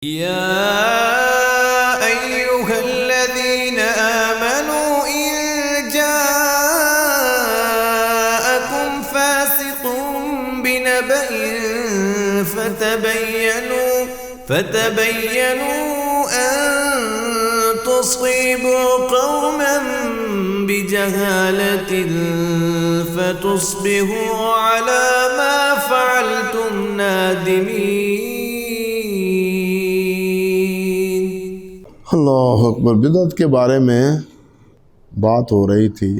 يا أيها الذين آمنوا إن جاءكم فاسق بنبأ فتبينوا أن تصيبوا قوما بجهالة فتصبحوا على ما فعلتم نادمين۔ اللہ اکبر۔ بدعت کے بارے میں بات ہو رہی تھی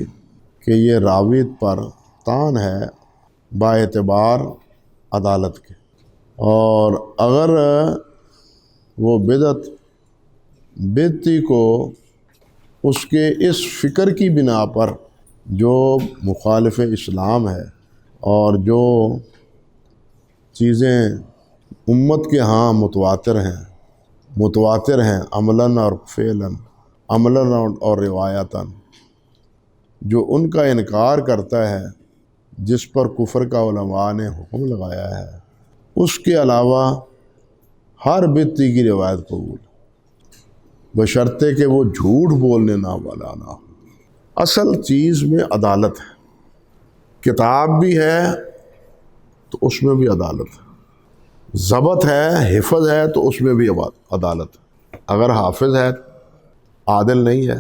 کہ یہ راوی پر تان ہے با اعتبار عدالت کے، اور اگر وہ بدعتی کو اس کے اس فکر کی بنا پر جو مخالف اسلام ہے اور جو چیزیں امت کے ہاں متواتر ہیں عملاً اور فعلاً، عملاً اور روایتاً، جو ان کا انکار کرتا ہے، جس پر کفر کا علماء نے حکم لگایا ہے، اس کے علاوہ ہر بدعتی کی روایت قبول، بشرطے کہ وہ جھوٹ بولنے والا نہ ہو۔ اصل چیز میں عدالت ہے، کتاب بھی ہے تو اس میں بھی عدالت ہے، ضبط ہے، حفظ ہے تو اس میں بھی عدالت ہے۔ اگر حافظ ہے عادل نہیں ہے،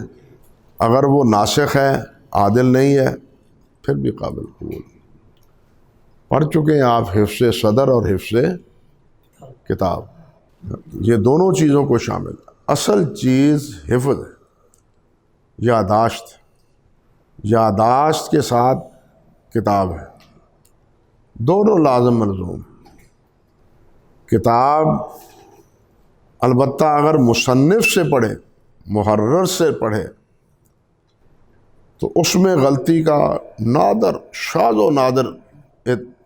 اگر وہ ناسخ ہے عادل نہیں ہے، پھر بھی قابل قبول۔ پڑھ چکے ہیں آپ حفظ صدر اور حفظ کتاب، یہ دونوں چیزوں کو شامل ہے۔ اصل چیز حفظ ہے، یادداشت کے ساتھ کتاب ہے، دونوں لازم ملزوم۔ کتاب البتہ اگر مصنف سے پڑھے، محرر سے پڑھے، تو اس میں غلطی کا شاذ و نادر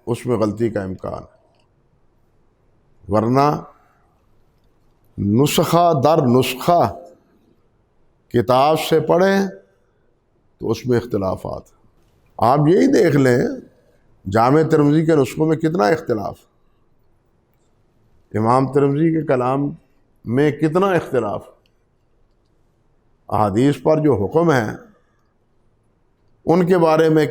اس میں غلطی کا امکان ہے، ورنہ نسخہ در نسخہ کتاب سے پڑھیں تو اس میں اختلافات ہیں۔ آپ یہی دیکھ لیں جامع ترمذی کے نسخوں میں کتنا اختلاف، امام ترمذی کے کلام میں کتنا اختلاف، احادیث پر جو حکم ہیں ان کے بارے میں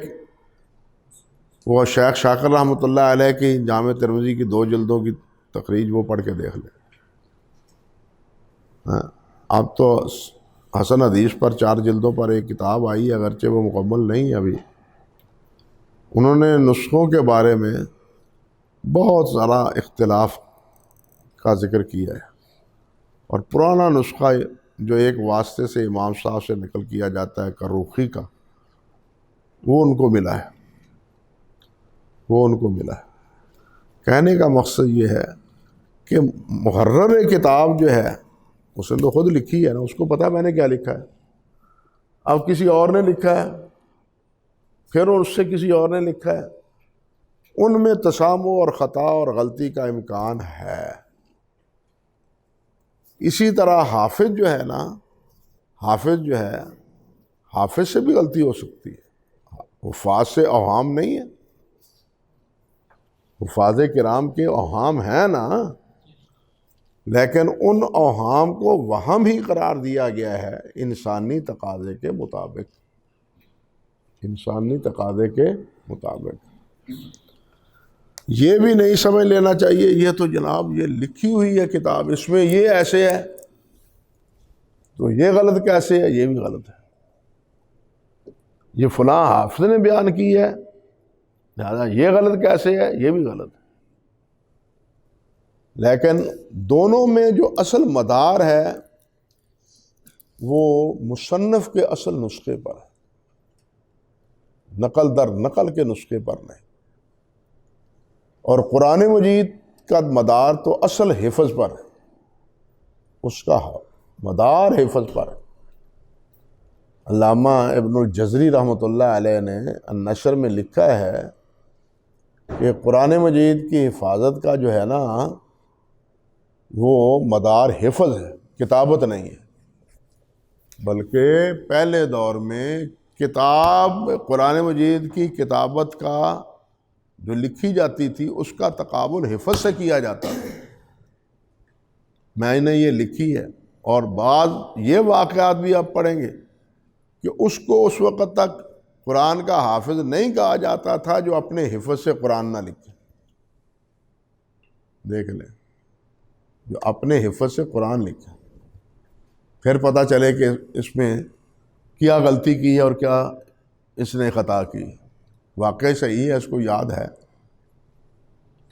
وہ شیخ شاکر رحمۃ اللہ علیہ کی جامع ترمذی کی 2 جلدوں کی تخریج وہ پڑھ کے دیکھ لیں۔ اب تو حسن حدیث پر 4 جلدوں پر ایک کتاب آئی ہے، اگرچہ وہ مکمل نہیں ہے ابھی۔ انہوں نے نسخوں کے بارے میں بہت سارا اختلاف کا ذکر کیا ہے، اور پرانا نسخہ جو ایک واسطے سے امام صاحب سے نقل کیا جاتا ہے کروخی کا، وہ ان کو ملا ہے۔ کہنے کا مقصد یہ ہے کہ محرر کتاب جو ہے اس نے تو خود لکھی ہے نا، اس کو پتا میں نے کیا لکھا ہے، اب کسی اور نے لکھا ہے، پھر اس سے کسی اور نے لکھا ہے، ان میں تسامح اور خطا اور غلطی کا امکان ہے۔ اسی طرح حافظ سے بھی غلطی ہو سکتی ہے، حفاظ سے اوہام نہیں ہے، حفاظ کرام کے اوہام ہیں نا، لیکن ان اوہام کو وہم ہی قرار دیا گیا ہے انسانی تقاضے کے مطابق۔ یہ بھی نہیں سمجھ لینا چاہیے یہ تو جناب یہ لکھی ہوئی ہے کتاب، اس میں یہ ایسے ہے تو یہ غلط کیسے ہے، یہ بھی غلط ہے، یہ فلاں حافظ نے بیان کی ہے لہذا یہ غلط کیسے ہے، یہ بھی غلط ہے۔ لیکن دونوں میں جو اصل مدار ہے وہ مصنف کے اصل نسخے پر ہے، نقل در نقل کے نسخے پر نہیں۔ اور قرآن مجید کا مدار تو اصل حفظ پر ہے، اس کا مدار حفظ پر ہے۔ علامہ ابن الجزری رحمۃ اللہ علیہ نے النشر میں لکھا ہے کہ قرآن مجید کی حفاظت کا جو ہے نا وہ مدار حفظ ہے، کتابت نہیں ہے، بلکہ پہلے دور میں قرآن مجید کی کتابت کا جو لکھی جاتی تھی اس کا تقابل حفظ سے کیا جاتا تھا۔ میں نے یہ لکھی ہے۔ اور بعض یہ واقعات بھی آپ پڑھیں گے کہ اس کو اس وقت تک قرآن کا حافظ نہیں کہا جاتا تھا جو اپنے حفظ سے قرآن نہ لکھے۔ دیکھ لیں، جو اپنے حفظ سے قرآن لکھے، پھر پتہ چلے کہ اس میں کیا غلطی کی ہے اور کیا اس نے خطا کی، واقعی صحیح ہے، اس کو یاد ہے۔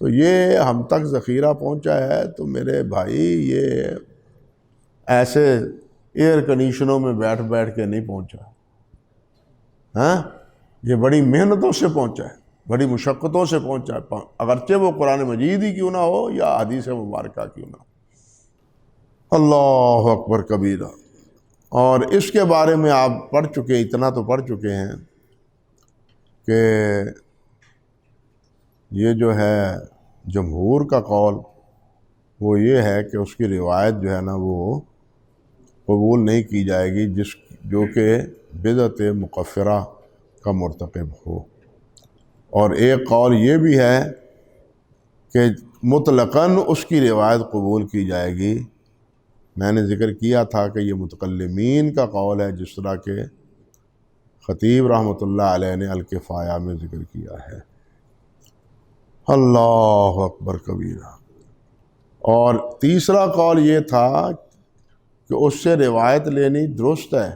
تو یہ ہم تک ذخیرہ پہنچا ہے، تو میرے بھائی یہ ایسے ایئر کنڈیشنوں میں بیٹھ بیٹھ کے نہیں پہنچا، ہاں، یہ بڑی محنتوں سے پہنچا ہے، بڑی مشقتوں سے پہنچا ہے، اگرچہ وہ قرآن مجید ہی کیوں نہ ہو یا حدیث مبارکہ کیوں نہ ہو۔ اللہ اکبر کبیرہ۔ اور اس کے بارے میں آپ پڑھ چکے، اتنا تو پڑھ چکے ہیں کہ یہ جو ہے جمہور کا قول وہ یہ ہے کہ اس کی روایت جو ہے نا وہ قبول نہیں کی جائے گی جو کہ بدعت مکفرہ کا مرتکب ہو۔ اور ایک قول یہ بھی ہے کہ مطلقاً اس کی روایت قبول کی جائے گی۔ میں نے ذکر کیا تھا کہ یہ متکلمین کا قول ہے، جس طرح کہ خطیب رحمۃ اللہ علیہ نے الکفایہ میں ذکر کیا ہے۔ اللہ اکبر کبیرہ۔ اور تیسرا قول یہ تھا کہ اس سے روایت لینی درست ہے،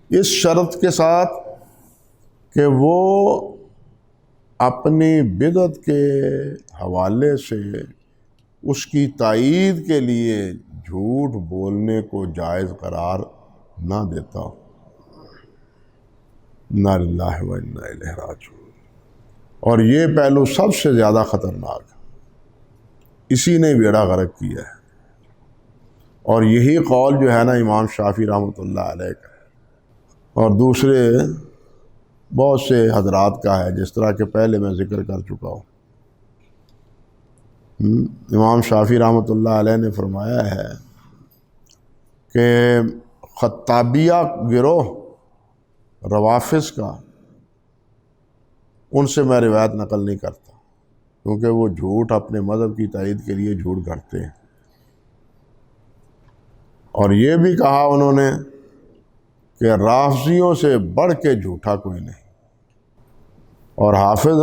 اس شرط کے ساتھ کہ وہ اپنی بدعت کے حوالے سے اس کی تائید کے لیے جھوٹ بولنے کو جائز قرار نہ دیتا ہو۔ انا للہ و انا الیہ راجعون۔ اور یہ پہلو سب سے زیادہ خطرناک ہے، اسی نے بیڑا غرق کیا ہے۔ اور یہی قول جو ہے نا امام شافعی رحمۃ اللہ علیہ کا ہے، اور دوسرے بہت سے حضرات کا ہے، جس طرح کہ پہلے میں ذکر کر چکا ہوں۔ امام شافعی رحمۃ اللہ علیہ نے فرمایا ہے کہ خطابیہ گروہ روافظ کا، ان سے میں روایت نقل نہیں کرتا، کیونکہ وہ جھوٹ اپنے مذہب کی تائید کے لیے جھوٹ گھڑتے ہیں۔ اور یہ بھی کہا انہوں نے کہ رافضیوں سے بڑھ کے جھوٹا کوئی نہیں۔ اور حافظ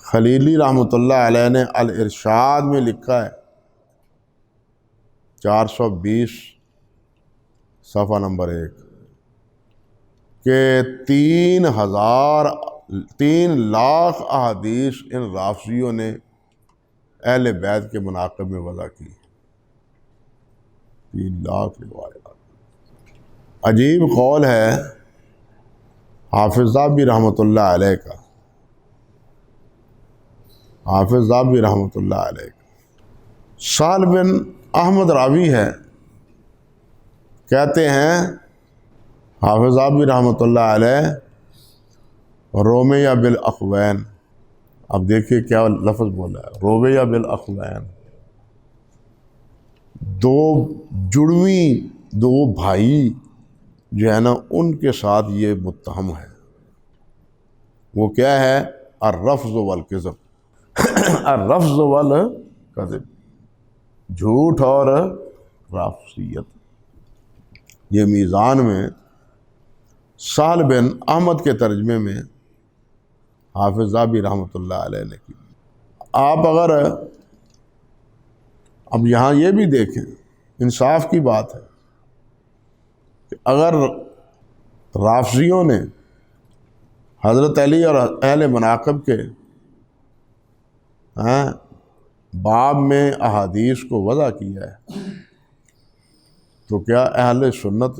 خلیلی رحمۃ اللہ علیہ نے الارشاد میں لکھا ہے، 420 صفحہ نمبر 1، کہ 3 لاکھ احادیث ان رافضیوں نے اہل بیت کے مناقب میں وضع کی۔ 3 لاکھ روایات۔ عجیب قول ہے حافظ ذہبی رحمۃ اللہ علیہ کا، حافظ ذہبی رحمۃ اللہ علیہ کا۔ سہل بن احمد راوی ہے، کہتے ہیں حافظ ذہبی رحمۃ اللہ علیہ، رومیہ بالاخوین۔ اب دیکھیے کیا لفظ بولا ہے، رومیہ بالاخوین، 2 جڑویں 2 بھائی جو ہے نا ان کے ساتھ یہ متہم ہے۔ وہ کیا ہے؟ الرفض والکذب، الرفض والکذب، جھوٹ اور رافضیت۔ یہ میزان میں سہل بن احمد کے ترجمے میں حافظ ذہبی رحمۃ اللہ علیہ نے کی۔ آپ اگر اب یہاں یہ بھی دیکھیں، انصاف کی بات ہے کہ اگر رافضیوں نے حضرت علی اور اہل مناقب کے باب میں احادیث کو وضع کیا ہے، تو کیا اہل سنت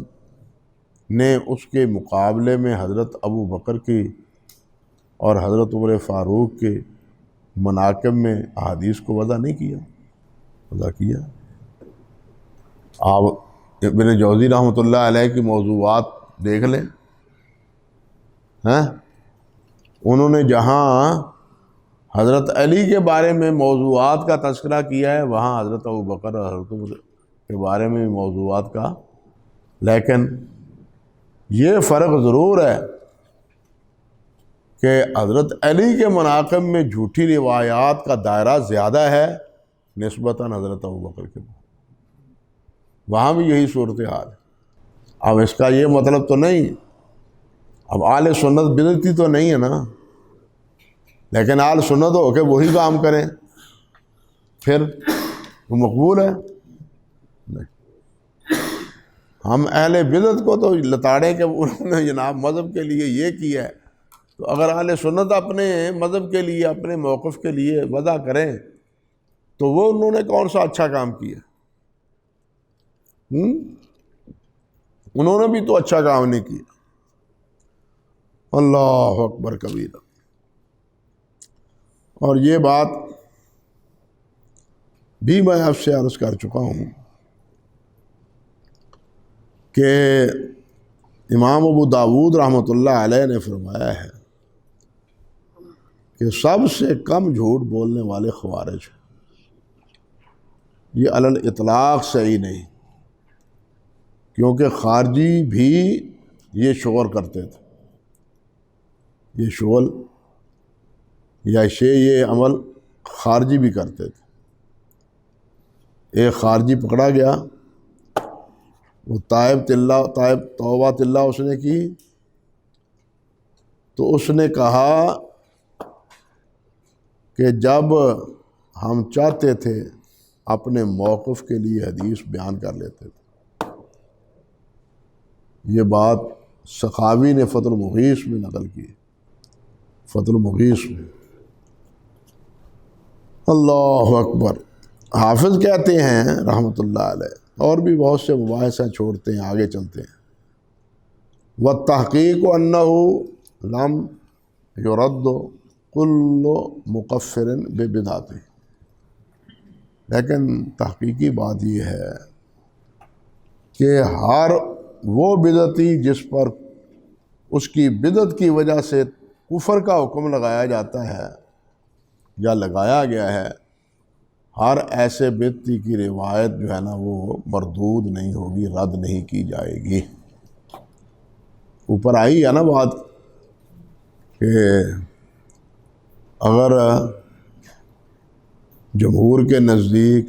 نے اس کے مقابلے میں حضرت ابو بکر کی اور حضرت عمر فاروق کے مناقب میں احادیث کو وضع نہیں کیا؟ وضع کیا۔ آپ ابن جوزی رحمۃ اللہ علیہ کی موضوعات دیکھ لیں، انہوں نے جہاں حضرت علی کے بارے میں موضوعات کا تذکرہ کیا ہے، وہاں حضرت ابو بکر اور حضرت عمر کے بارے میں موضوعات کا، لیکن یہ فرق ضرور ہے کہ حضرت علی کے مناقب میں جھوٹی روایات کا دائرہ زیادہ ہے نسبتاً حضرت ابوبکر کے، وہاں بھی یہی صورتحال ہے۔ اب اس کا یہ مطلب تو نہیں، اب اہل سنت بدعتی تو نہیں ہے نا، لیکن اہل سنت ہو کے وہی کام کریں پھر وہ مقبول ہے؟ نہیں۔ ہم اہل بدعت کو تو لتاڑیں کہ انہوں نے جناب مذہب کے لیے یہ کیا ہے، تو اگر اہل سنت اپنے مذہب کے لیے اپنے موقف کے لیے وضع کریں تو وہ انہوں نے کون سا اچھا کام کیا؟ انہوں نے بھی تو اچھا کام نہیں کیا۔ اللہ اکبر کبیرہ۔ اور یہ بات بھی میں آپ سے عرض کر چکا ہوں کہ امام ابو داود رحمۃ اللہ علیہ نے فرمایا ہے کہ سب سے کم جھوٹ بولنے والے خوارج ہیں۔ یہ علی الاطلاق صحیح نہیں، کیونکہ خارجی بھی یہ شغل کرتے تھے، یہ شغل یا یہ عمل خارجی بھی کرتے تھے۔ ایک خارجی پکڑا گیا، وہ توبہ تلہ اس نے کی، تو اس نے کہا کہ جب ہم چاہتے تھے اپنے موقف کے لیے حدیث بیان کر لیتے تھے۔ یہ بات سخاوی نے فتح المغیث میں نقل کی، فتح المغیث میں۔ اللہ اکبر۔ حافظ کہتے ہیں رحمۃ اللہ علیہ، اور بھی بہت سے مباحث ہیں، چھوڑتے ہیں آگے چلتے ہیں۔ وَالتحقیق أَنَّهُ لَمْ يُرَدُّ كُلُّ مُكَفِّرٍ بِبِدْعَتِهِ، لیکن تحقیقی بات یہ ہے کہ ہر وہ بدعتی جس پر اس کی بدعت کی وجہ سے کفر کا حکم لگایا جاتا ہے یا لگایا گیا ہے، ہر ایسے بدعتی کی روایت جو ہے نا وہ مردود نہیں ہوگی، رد نہیں کی جائے گی۔ اوپر آئی ہے نا بات کہ اگر جمہور کے نزدیک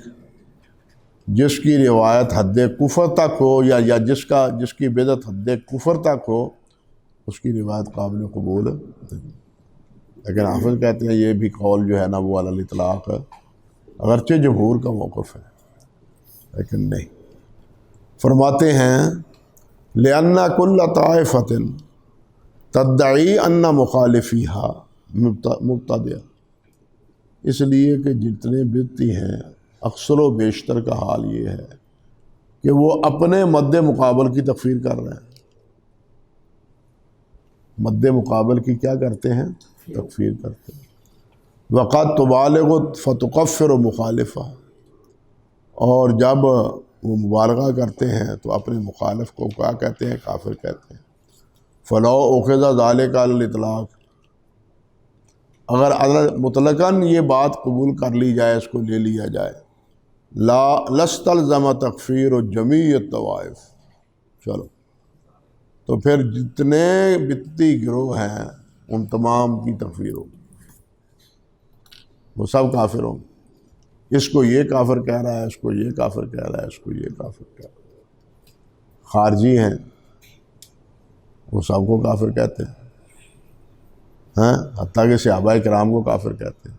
جس کی روایت حد کفر تک ہو یا جس کی بدعت حد کفر تک ہو، اس کی روایت قابل قبول ہے۔ لیکن حافظ کہتے ہیں یہ بھی قول جو ہے نا وہ علی الاطلاق ہے، اگرچہ جمہور کا موقف ہے لیکن نہیں۔ فرماتے ہیں لِأَنَّ كُلَّ طَائِفَةٍ تَدَّعِي أَنَّ مُخَالِفِيهَا مُبْتَدِعٌ، اس لیے کہ جتنے بدعتی ہیں اکثر و بیشتر کا حال یہ ہے کہ وہ اپنے مد مقابل کی تکفیر کر رہے ہیں۔ مد مقابل کی کیا کرتے ہیں؟ تکفیر کرتے ہیں۔ وَقَدْ تُبَالِغُ فَتُكَفِّرُ مُخَالِفَهُ، اور جب وہ مبالغہ کرتے ہیں تو اپنے مخالف کو کیا کہتے ہیں؟ کافر کہتے ہیں۔ فَلَوْ أُخِذَ ذَلِكَ عَلَى الْإِطْلَاقِ، اگر مطلقاً یہ بات قبول کر لی جائے، اس کو لے لیا جائے، لَاسْتَلْزَمَ تَكْفِيرُ جَمِيعِ الطَّوَائِفِ، چلو تو پھر جتنے بدعتی گروہ ہیں ان تمام کی تکفیر ہوگی، وہ سب کافر ہوں گے۔ اس کو یہ کافر کہہ رہا ہے، اس کو یہ کافر کہہ رہا ہے، اس کو یہ کافر کہہ رہا ہے۔ خارجی ہیں وہ سب کو کافر کہتے ہیں، ہاں، حتیٰ کہ صحابہ کرام کو کافر کہتے ہیں،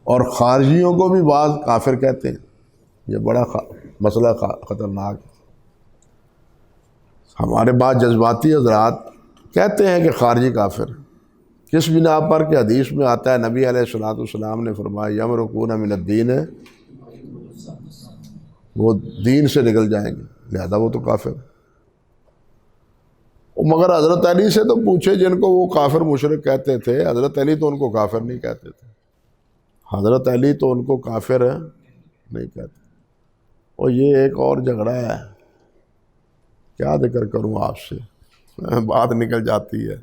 اور خارجیوں کو بھی بعض کافر کہتے ہیں۔ یہ بڑا مسئلہ خطرناک ہے۔ ہمارے بعض جذباتی حضرات کہتے ہیں کہ خارجی کافر، کس بنا پر کہ حدیث میں آتا ہے نبی علیہ الصلوۃ والسلام نے فرمایا یمرقون من الدین، وہ دین سے نکل جائیں گے، لہذا وہ تو کافر ہے۔ مگر حضرت علی سے تو پوچھے جن کو وہ کافر مشرک کہتے تھے، حضرت علی تو ان کو کافر نہیں کہتے تھے، حضرت علی تو ان کو کافر نہیں کہتے۔ اور یہ ایک اور جھگڑا ہے، کیا ذکر کروں آپ سے، بات نکل جاتی ہے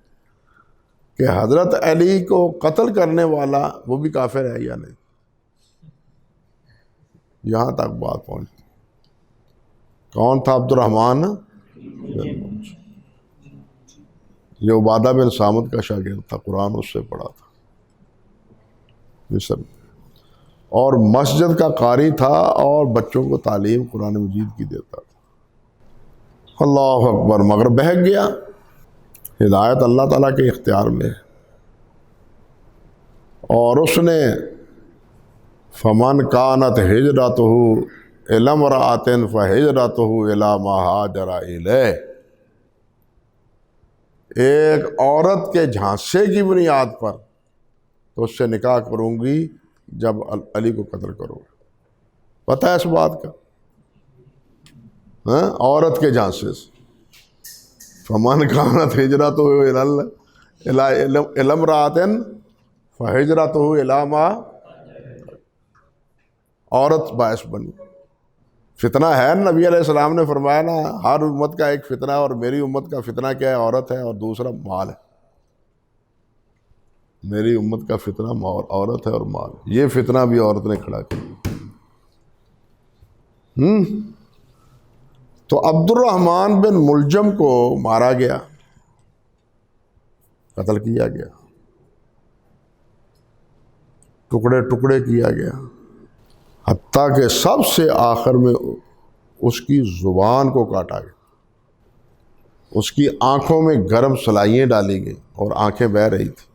کہ حضرت علی کو قتل کرنے والا وہ بھی کافر ہے یا نہیں، یہاں تک بات پہنچتی۔ کون تھا؟ عبد الرحمن۔ یہ عبادہ بن صامت کا شاگرد تھا، قرآن اس سے پڑھا تھا مصر، اور مسجد کا قاری تھا اور بچوں کو تعلیم قرآن مجید کی دیتا تھا۔ اللہ اکبر، مگر بہک گیا۔ ہدایت اللہ تعالیٰ کے اختیار میں ہے، اور اس نے فمن کانت ہجرتہ الی امرأۃ فہجرتہ الی ما ہاجر الیہ، ایک عورت کے جھانسے کی بنیاد پر تو اس سے نکاح کروں گی جب علی کو قتل کرو گے۔ پتہ ہے اس بات کا؟ عورت کے جھانسے سے، فمن کانت ہجرتہ الی امرأۃ فہجرتہ الی ما، عورت باعث بنی۔ فتنہ ہے، نبی علیہ السلام نے فرمایا نا، ہر امت کا ایک فتنہ ہے، اور میری امت کا فتنہ کیا ہے؟ عورت ہے، اور دوسرا مال ہے۔ میری امت کا فتنہ عورت ہے اور مال، یہ فتنہ بھی عورت نے کھڑا کیا۔ تو عبد الرحمن بن ملجم کو مارا گیا، قتل کیا گیا، ٹکڑے ٹکڑے کیا گیا، حتیٰ کہ سب سے آخر میں اس کی زبان کو کاٹا گیا، اس کی آنکھوں میں گرم سلائیاں ڈالی گئی اور آنکھیں بہہ رہی تھیں،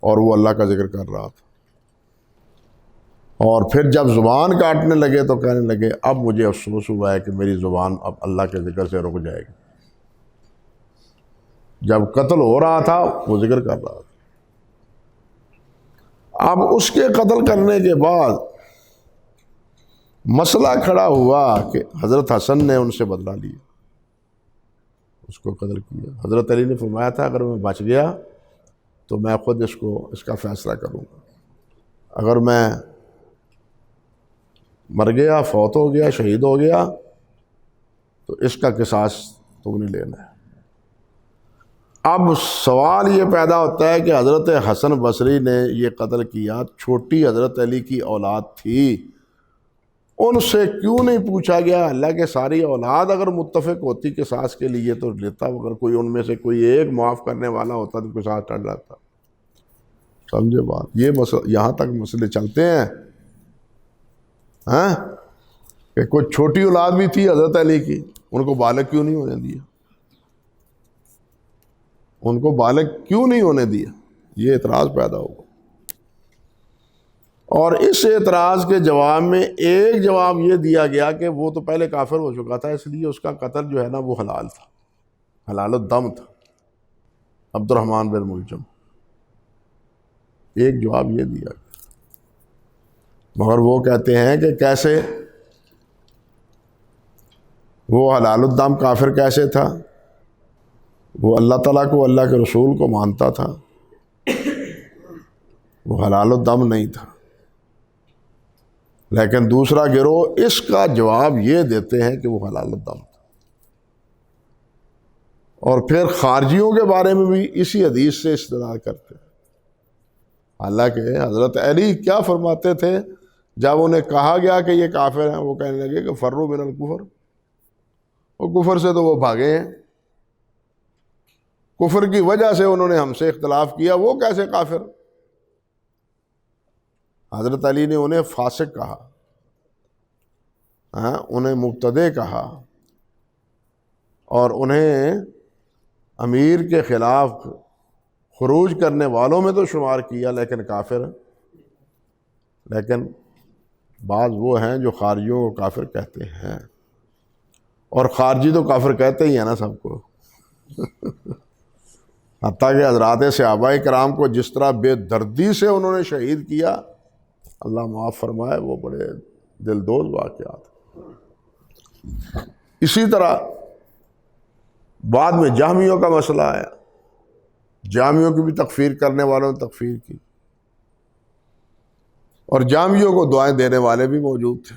اور وہ اللہ کا ذکر کر رہا تھا۔ اور پھر جب زبان کاٹنے لگے تو کہنے لگے اب مجھے افسوس ہوا ہے کہ میری زبان اب اللہ کے ذکر سے رک جائے گی۔ جب قتل ہو رہا تھا وہ ذکر کر رہا تھا۔ اب اس کے قتل کرنے کے بعد مسئلہ کھڑا ہوا کہ حضرت حسن نے ان سے بدلہ لیا، اس کو قتل کیا۔ حضرت علی نے فرمایا تھا اگر میں بچ گیا تو میں خود اس کا فیصلہ کروں گا، اگر میں مر گیا، فوت ہو گیا، شہید ہو گیا تو اس کا قصاص تم نے لینا ہے۔ اب سوال یہ پیدا ہوتا ہے کہ حضرت حسن بصری نے یہ قتل کیا، چھوٹی حضرت علی کی اولاد تھی، ان سے کیوں نہیں پوچھا گیا؟ اللہ کے ساری اولاد اگر متفق ہوتی قصاص کے لیے تو لیتا، اگر کوئی ان میں سے کوئی ایک معاف کرنے والا ہوتا تو قصاص ٹل جاتا۔ سمجھے بات؟ یہ یہاں تک مسئلے چلتے ہیں کہ کوئی چھوٹی اولاد بھی تھی حضرت علی کی، ان کو بالغ کیوں نہیں ہونے دیا؟ ان کو بالغ کیوں نہیں ہونے دیا؟ یہ اعتراض پیدا ہوگا۔ اور اس اعتراض کے جواب میں ایک جواب یہ دیا گیا کہ وہ تو پہلے کافر ہو چکا تھا، اس لیے اس کا قتل جو ہے نا وہ حلال تھا، حلال الدم تھا، عبد الرحمن بن ملجم۔ ایک جواب یہ دیا گیا، مگر وہ کہتے ہیں کہ کیسے؟ وہ حلال الدم کافر کیسے تھا؟ وہ اللہ تعالیٰ کو، اللہ کے رسول کو مانتا تھا، وہ حلال الدم نہیں تھا۔ لیکن دوسرا گروہ اس کا جواب یہ دیتے ہیں کہ وہ حلال الدم تھا، اور پھر خارجیوں کے بارے میں بھی اسی حدیث سے استدلال کرتے ہیں۔ حالانکہ حضرت علی کیا فرماتے تھے جب انہیں کہا گیا کہ یہ کافر ہیں؟ وہ کہنے لگے کہ فروا من الکفر، وہ کفر سے تو وہ بھاگے ہیں، کفر کی وجہ سے انہوں نے ہم سے اختلاف کیا، وہ کیسے کافر؟ حضرت علی نے انہیں فاسق کہا، انہیں مبتدع کہا، اور انہیں امیر کے خلاف خروج کرنے والوں میں تو شمار کیا، لیکن کافر۔ لیکن بعض وہ ہیں جو خارجیوں کو کافر کہتے ہیں، اور خارجی تو کافر کہتے ہی ہیں نا سب کو۔ حتیٰ کہ حضرات صحابہ کرام کو جس طرح بے دردی سے انہوں نے شہید کیا، اللہ معاف فرمائے، وہ بڑے دل دوز واقعات۔ اسی طرح بعد میں جہمیوں کا مسئلہ آیا، جہمیوں کی بھی تکفیر کرنے والوں نے تکفیر کی، اور جہمیوں کو دعائیں دینے والے بھی موجود تھے۔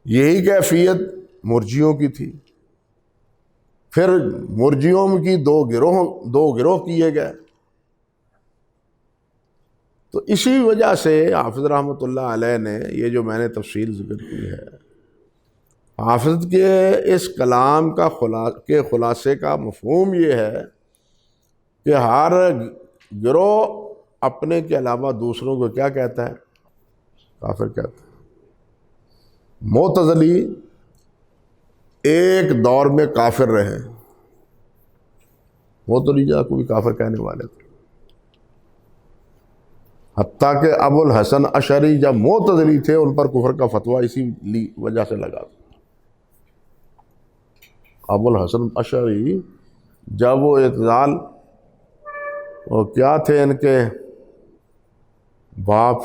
یہی کیفیت مرجیوں کی تھی۔ پھر مرجیوں کی دو گروہ کیے گئے۔ تو اسی وجہ سے حافظ رحمۃ اللہ علیہ نے یہ جو میں نے تفصیل ذکر کی ہے، حافظ کے اس کلام کا خلاصے کا مفہوم یہ ہے کہ ہر گروہ اپنے کے علاوہ دوسروں کو کیا کہتا ہے؟ کافر کہتا ہے۔ معتزلی ایک دور میں کافر رہے، معتزلی کو بھی کافر کہنے والے تھے، حتیٰ کہ ابو الحسن اشعری جب معتزلی تھے ان پر کفر کا فتویٰ اسی وجہ سے لگا تھا۔ ابو الحسن اشعری جب وہ اعتزال، وہ کیا تھے ان کے باپ،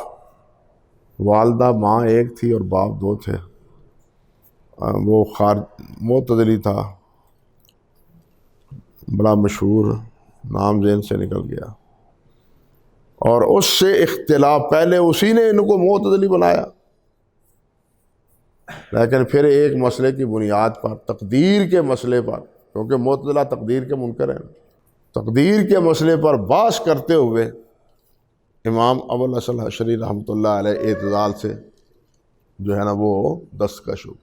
والدہ ماں ایک تھی اور باپ دو تھے، وہ معتزلی تھا، بڑا مشہور، نام ذہن سے نکل گیا، اور اس سے اختلاف، پہلے اسی نے ان کو معتزلی بنایا، لیکن پھر ایک مسئلے کی بنیاد پر، تقدیر کے مسئلے پر، کیونکہ معتزلہ تقدیر کے منکر ہیں، تقدیر کے مسئلے پر بحث کرتے ہوئے امام ابو الحسن اشعری رحمۃ اللہ علیہ اعتزال سے جو ہے نا وہ دستکش ہو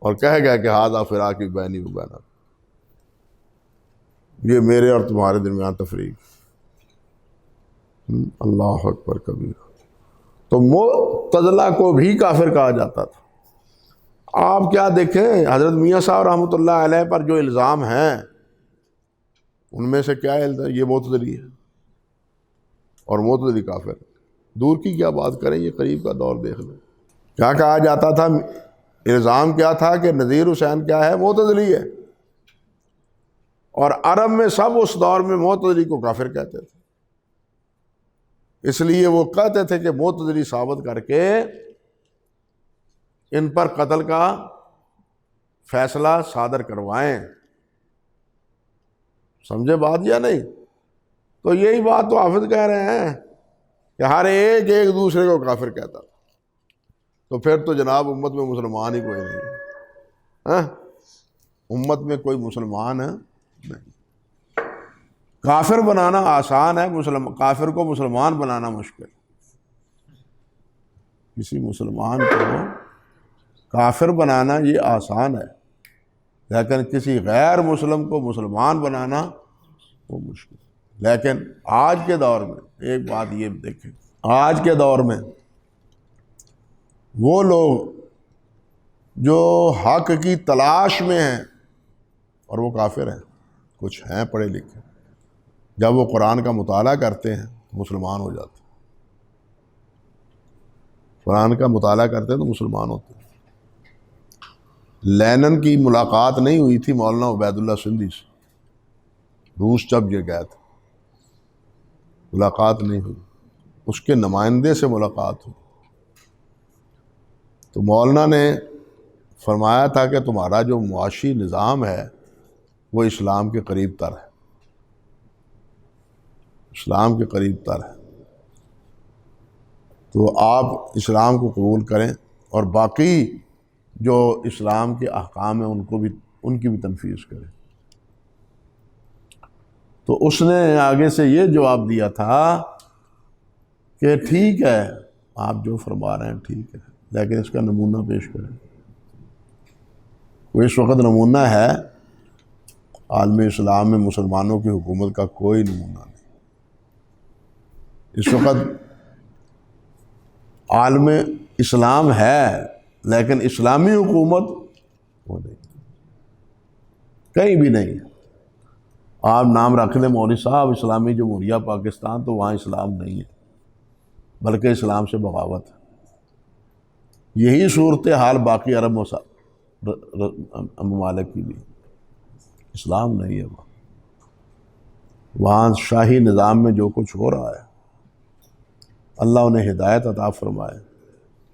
اور کہہ گیا کہ ھذا فراقی بینی و بینک، یہ میرے اور تمہارے درمیان تفریق۔ اللہ اکبر کبیر۔ تو معتزلہ کو بھی کافر کہا جاتا تھا۔ آپ کیا دیکھیں حضرت میاں صاحب رحمۃ اللہ علیہ پر جو الزام ہیں ان میں سے کیا الزام؟ یہ معتزلی ہے اور معتزلی کافر، دور کی کیا بات کریں، یہ قریب کا دور دیکھ لیں۔ کیا کہا جاتا تھا؟ الزام کیا تھا کہ نذیر حسین کیا ہے؟ معتزلی ہے، اور عرب میں سب اس دور میں معتزلی کو کافر کہتے تھے، اس لیے وہ کہتے تھے کہ معتزلی ثابت کر کے ان پر قتل کا فیصلہ صادر کروائیں۔ سمجھے بات یا نہیں؟ تو یہی بات تو حافظ کہہ رہے ہیں کہ ہر ایک دوسرے کو کافر کہتا تھا، تو پھر تو جناب امت میں مسلمان ہی کوئی نہیں ہے، امت میں کوئی مسلمان ہے نہیں۔ کافر بنانا آسان ہے، کافر کو مسلمان بنانا مشکل۔ کسی مسلمان کو کافر بنانا یہ آسان ہے، لیکن کسی غیر مسلم کو مسلمان بنانا وہ مشکل۔ لیکن آج کے دور میں ایک بات یہ دیکھیں، آج کے دور میں وہ لوگ جو حق کی تلاش میں ہیں اور وہ کافر ہیں، کچھ ہیں پڑھے لکھے، جب وہ قرآن کا مطالعہ کرتے ہیں تو مسلمان ہو جاتے ہیں، قرآن کا مطالعہ کرتے ہیں تو مسلمان ہوتے ہیں۔ لینن کی ملاقات نہیں ہوئی تھی مولانا عبید اللہ سندھی سے، روس جب یہ گئے تھے، ملاقات نہیں ہوئی، اس کے نمائندے سے ملاقات ہوئی، تو مولانا نے فرمایا تھا کہ تمہارا جو معاشی نظام ہے وہ اسلام کے قریب تر ہے، اسلام کے قریب تر ہے، تو آپ اسلام کو قبول کریں اور باقی جو اسلام کے احکام ہیں ان کی بھی تنفیذ کریں۔ تو اس نے آگے سے یہ جواب دیا تھا کہ ٹھیک ہے آپ جو فرما رہے ہیں ٹھیک ہے، لیکن اس کا نمونہ پیش کریں۔ کوئی اس وقت نمونہ ہے عالم اسلام میں مسلمانوں کی حکومت کا؟ کوئی نمونہ نہیں۔ اس وقت عالم اسلام ہے لیکن اسلامی حکومت وہ نہیں، کہیں بھی نہیں ہے۔ آپ نام رکھ لیں مولوی صاحب اسلامی جمہوریہ پاکستان، تو وہاں اسلام نہیں ہے بلکہ اسلام سے بغاوت ہے۔ یہی صورتحال باقی عرب ممالک کی بھی، اسلام نہیں ہے وہاں شاہی نظام میں جو کچھ ہو رہا ہے، اللہ انہیں ہدایت عطا فرمائے۔